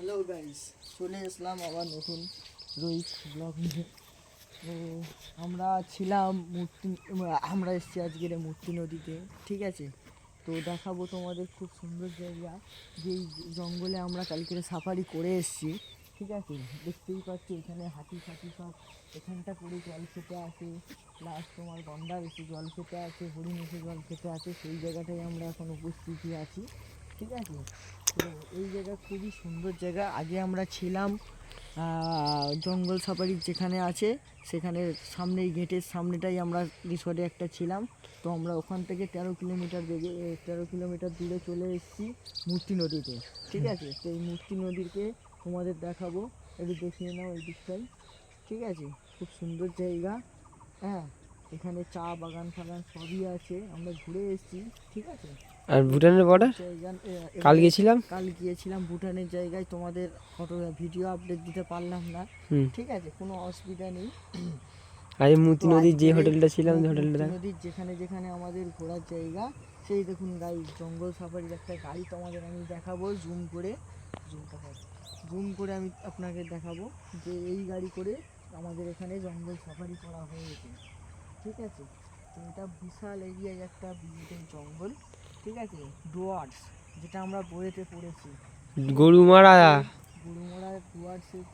Hello guys, চলে আসলাম আবার নতুন রোহিত ব্লগ নিয়ে। তো আমরা এসেছি আজকের মূর্তি নদীতে, ঠিক আছে। তো দেখাবো তোমাদের খুব সুন্দর জায়গা, যেই জঙ্গলে আমরা কালকে সাফারি করে এসেছি, ঠিক আছে। দেখতেই পাচ্ছি এখানে হাতি ফাতি সব এখানটা করে জল খেতে আসে, প্লাস তোমার গন্ডার এসে জল খেতে আসে, হরিণ এসে জল খেতে আসে, সেই জায়গাটায় আমরা এখন উপস্থিতি আছি, ঠিক আছে। তো এই জায়গা খুবই সুন্দর জায়গা। আগে আমরা ছিলাম জঙ্গল সাফারি যেখানে আছে সেখানে সামনেই গেটের সামনেটাই আমরা রিসর্টে একটা ছিলাম। তো আমরা ওখান থেকে 13 কিলোমিটার দূরে চলে এসেছি মূর্তি নদীতে, ঠিক আছে। তো এই মূর্তি নদীকে তোমাদের দেখাবো, একটু দেখিয়ে নাও এই দিকটাই, ঠিক আছে। খুব সুন্দর জায়গা, হ্যাঁ। এখানে চা বাগান ফাগান সবই আছে, আমরা ঘুরে এসেছি, ঠিক আছে। আর ভুটানের বর্ডার কাল গিয়েছিলাম ভুটানের জায়গায়, তোমাদের ফটো ভিডিও আপডেট দিতে পারলাম না, ঠিক আছে, কোনো অসুবিধা নেই। আর এই মূর্তি নদীর যে হোটেলটা ছিলাম, নদীর যেখানে যেখানে আমাদের ঘোরার জায়গা, সেই দেখুন গাড়ি জঙ্গল সাফারির একটা গাড়ি তোমাদের আমি দেখাবো জুম করে আমি আপনাকে দেখাবো যে এই গাড়ি করে আমাদের এখানে জঙ্গল সাফারি করা হয়েছে, ঠিক আছে। তো এটা বিশাল এরিয়ায় একটা জঙ্গল, ঠিক আছে। ডুয়ার্স, যেটা আমরা বইয়েতে পড়েছি, গরুমারা ডুয়ার্সের